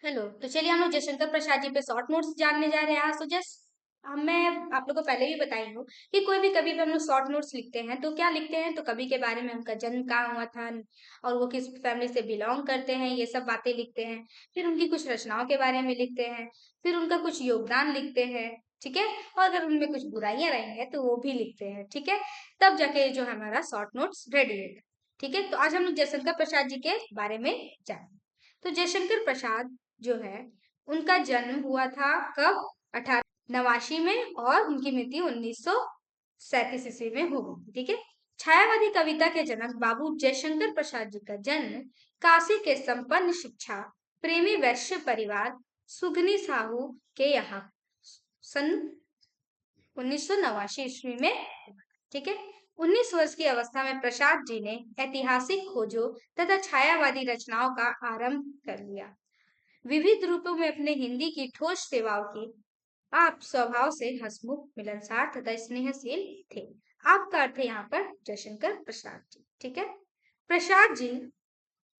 Hello. तो चलिए हम लोग जयशंकर प्रसाद जी पे शॉर्ट नोट्स जानने जा रहे हैं आज। तो जस्ट मैं आप लोग को पहले भी बताई हूँ कि कोई भी कभी भी हम लोग शॉर्ट नोट्स लिखते हैं तो क्या लिखते हैं, तो कवि के बारे में, उनका जन्म कहाँ हुआ था और वो किस फैमिली से बिलोंग करते हैं, ये सब बातें लिखते हैं। फिर उनकी कुछ रचनाओं के बारे में लिखते हैं, फिर उनका कुछ योगदान लिखते हैं। ठीक है। और अगर उनमें कुछ बुराइयां रही हैं तो वो भी लिखते हैं। ठीक है। तब जाके जो हमारा शॉर्ट नोट्स रेडी है। ठीक है। तो आज हम लोग जयशंकर प्रसाद जी के बारे में जानेंगे। तो जयशंकर प्रसाद जो है, उनका जन्म हुआ था कब? 1889 में, और उनकी मृत्यु 1937 ईस्वी में हो गई। ठीक है। छायावादी कविता के जनक बाबू जयशंकर प्रसाद जी का जन्म काशी के संपन्न शिक्षा प्रेमी वैश्य परिवार सुगनी साहू के यहाँ सन 1989 ईस्वी में। ठीक है। 19 वर्ष की अवस्था में प्रसाद जी ने ऐतिहासिक खोजों तथा छायावादी रचनाओं का आरंभ कर लिया। विविध रूपों में अपने हिंदी की ठोस सेवाओं की आप स्वभाव से हंसमुख, मिलनसार तथा स्नेहशील थे। आपका अर्थ है यहाँ पर जयशंकर प्रसाद जी। ठीक है। प्रसाद जी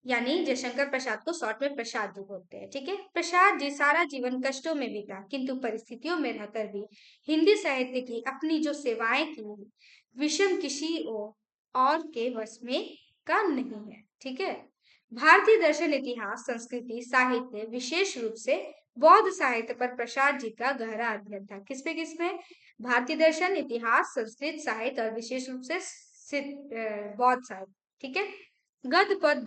यानी जयशंकर प्रसाद को शॉर्ट में प्रसाद जी बोलते हैं। ठीक है। प्रसाद जी सारा जीवन कष्टों में बीता, किंतु परिस्थितियों में रहकर भी हिंदी साहित्य की अपनी जो सेवाएं की, विषम किसी और के वश में का नहीं है। ठीक है। भारतीय दर्शन, इतिहास, संस्कृति, साहित्य, विशेष रूप से बौद्ध साहित्य पर प्रसाद जी का गहरा अध्ययन था। किसपे? भारतीय दर्शन, इतिहास, संस्कृत, साहित्य और विशेष रूप से बौद्ध साहित्य। ठीक है। गद्य पद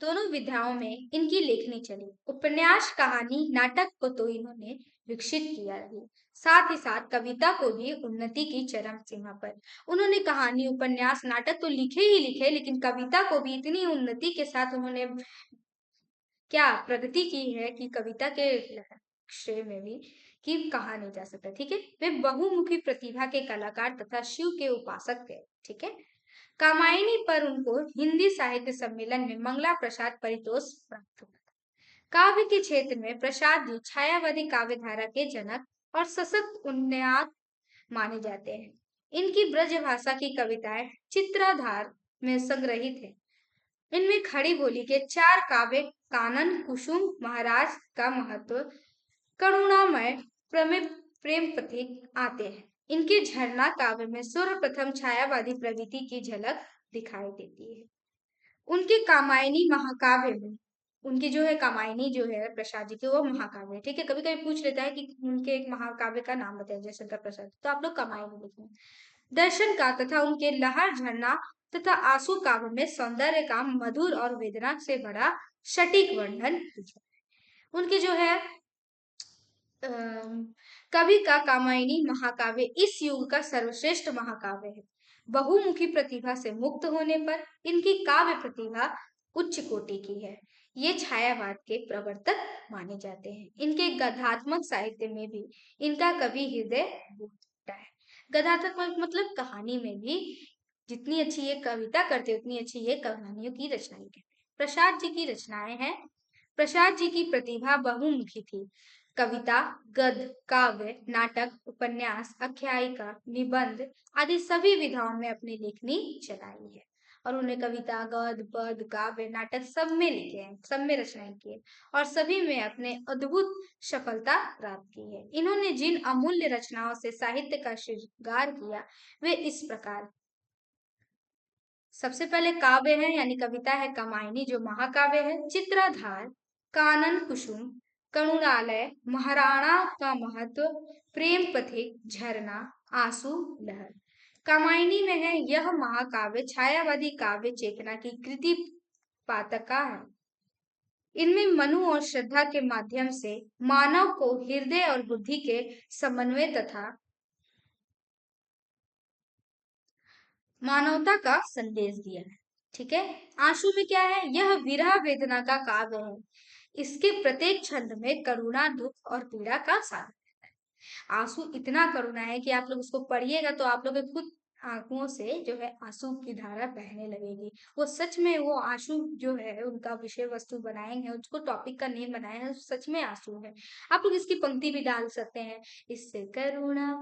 दोनों विधाओं में इनकी लेखनी चली। उपन्यास, कहानी, नाटक को तो इन्होंने विकसित किया ही, साथ ही साथ कविता को भी उन्नति की चरम सीमा पर। उन्होंने कहानी, उपन्यास, नाटक तो लिखे ही लिखे, लेकिन कविता को भी इतनी उन्नति के साथ उन्होंने क्या प्रगति की है कि कविता के श्रेय में भी कि कहा नहीं जा सकता। ठीक है। वे बहुमुखी प्रतिभा के कलाकार तथा शिव के उपासक थे। ठीक है। कामायनी पर उनको हिंदी साहित्य सम्मेलन में मंगला प्रसाद परितोष प्राप्त हुआ। काव्य के क्षेत्र में प्रसाद जी छायावादी काव्य धारा के जनक और सशक्त उन्नयात माने जाते हैं। इनकी ब्रज भाषा की कविताएं चित्राधार में संग्रहित है। इनमें खड़ी बोली के 4 काव्य, कानन, कुसुम, महाराज का महत्व, करुणामय, प्रेम पथिक आते हैं। इनके झरना काव्य में सर्वप्रथम छायावादी प्रवृत्ति की झलक दिखाई देती है। उनके कामायनी महाकाव्य में, उनकी जो है कामायनी जो है प्रसाद जी की, वो महाकाव्य है। ठीक है। कभी कभी पूछ लेता है कि उनके एक महाकाव्य का नाम बताइए जयशंकर प्रसाद, तो आप लोग कामायनी लिखें। दर्शन का तथा उनके लहर, झरना तथा आंसू काव्य में सौंदर्य का मधुर और वेदना से भरा सटीक वर्णन। उनके जो है कवि का कामायनी महाकाव्य इस युग का सर्वश्रेष्ठ महाकाव्य है। बहुमुखी प्रतिभा से मुक्त होने पर इनकी काव्य प्रतिभा उच्च कोटि की है। ये छायावाद के प्रवर्तक माने जाते हैं। इनके गद्यात्मक साहित्य में भी इनका कवि हृदय बोलता है। गद्यात्मक मतलब कहानी में भी जितनी अच्छी ये कविता करते उतनी अच्छी ये कहानियों की रचनाएं करते। प्रसाद जी की रचनाएं हैं। प्रसाद जी की प्रतिभा बहुमुखी थी। कविता, गद्य, काव्य, नाटक, उपन्यास, आख्यायिका, निबंध आदि सभी विधाओं में अपनी लेखनी चलाई है। और उन्हें कविता, गद्य, पद्य, काव्य, नाटक सब में लिखे हैं, सब में रचनाएं की है, और सभी में अपने अद्भुत सफलता प्राप्त की है। इन्होंने जिन अमूल्य रचनाओं से साहित्य का श्रृंगार किया वे इस प्रकार। सबसे पहले काव्य है यानी कविता है कामायनी जो महाकाव्य है, चित्राधार, कानन कुसुम, करुणालय, महाराणा का महत्व, प्रेम पथिक, झरना, आंसू, लहर। कामायनी में है यह महाकाव्य छायावादी काव्य चेतना की कृति पातका है। इनमें मनु और श्रद्धा के माध्यम से मानव को हृदय और बुद्धि के समन्वय तथा मानवता का संदेश दिया है। ठीक है। आंसू में क्या है? यह विरह वेदना का काव्य है। इसके प्रत्येक छंद में करुणा, दुख और पीड़ा का सार है। आंसू इतना करुणा है कि आप लोग उसको पढ़िएगा तो आप लोग के खुद आंखों से जो है आंसू की धारा बहने लगेगी। वो सच में वो आंसू जो है उनका विषय वस्तु बनाएंगे, उसको टॉपिक का नेम बनाए हैं, सच में आंसू है। आप लोग इसकी पंक्ति भी डाल सकते हैं, इससे करुणा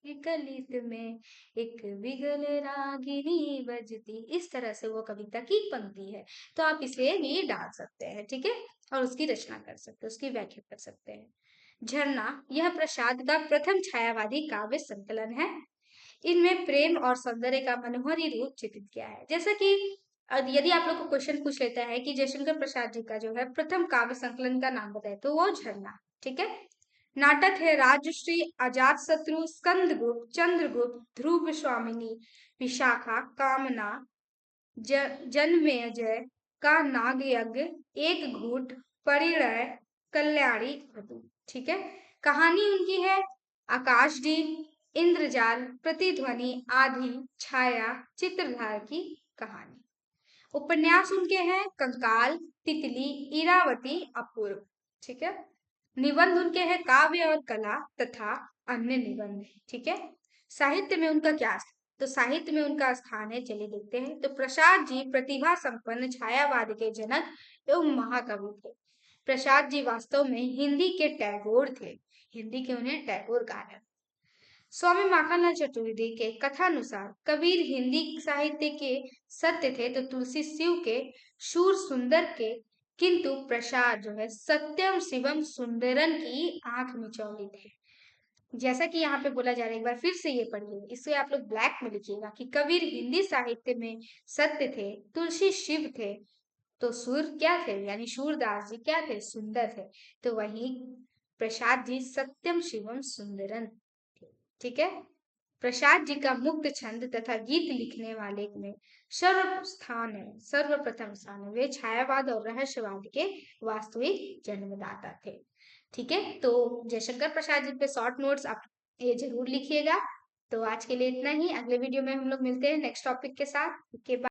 कलित में एक विगल रागिनी बजती, इस तरह से वो कविता की पंक्ति है। तो आप इसे भी डाल सकते हैं, ठीक है, और उसकी रचना कर सकते हैं, उसकी व्याख्या कर सकते हैं। झरना यह प्रसाद का प्रथम छायावादी काव्य संकलन है। इनमें प्रेम और सौंदर्य का मनोहरी रूप चित्रित किया है। जैसा कि यदि आप लोग को क्वेश्चन पूछ लेता है कि जयशंकर प्रसाद जी का जो है प्रथम काव्य संकलन का नाम बताए, तो वो झरना, ठीक है। नाटक है राजश्री, अजात शत्रु, स्कंदगुप्त, चंद्रगुप्त, ध्रुव स्वामिनी, विशाखा, कामना, जन्मेजय का नाग यज्ञ, एक घूट, परिणय, कल्याणी वधु, ठीक है। कहानी उनकी है आकाशदीप, इंद्रजाल, प्रतिध्वनि, आधी, छाया, चित्रधार की कहानी। उपन्यास उनके हैं कंकाल, तितली, इरावती, अपूर्व, ठीक है। निबंध उनके हैं काव्य और कला तथा अन्य निबंध, ठीक है। साहित्य में उनका क्या, तो साहित्य में उनका स्थान है, चलिए देखते हैं। तो प्रसाद जी प्रतिभा संपन्न छायावाद के जनक एवं महाकवि थे। प्रसाद जी वास्तव में हिंदी के टैगोर थे, हिंदी के उन्हें टैगोर कहा है। स्वामी माखनलाल चतुर्वेदी के कथानुसार कबीर हिंदी साहित्य के सत्य थे, तो तुलसी शिव के, शूर सुंदर के, किंतु प्रसाद जो है सत्यम शिवम सुंदरन की आंख मिचौली थे। जैसा कि यहाँ पे बोला जा रहा है, एक बार फिर से ये पढ़िए, इससे आप लोग ब्लैक में लिखिएगा कि कबीर हिंदी साहित्य में सत्य थे, तुलसी शिव थे, तो सुर क्या थे, यानी सूरदास जी क्या थे, सुंदर थे। तो वही प्रसाद जी सत्यम शिवम सुंदरन, ठीक है। प्रसाद जी का मुक्त छंद तथा गीत लिखने वाले में सर्वप्रथम स्थान है। वे छायावाद और रहस्यवाद के वास्तविक जन्मदाता थे, ठीक है। तो जयशंकर प्रसाद जी पे शॉर्ट नोट्स आप ये जरूर लिखिएगा। तो आज के लिए इतना ही, अगले वीडियो में हम लोग मिलते हैं नेक्स्ट टॉपिक के साथ। के बाद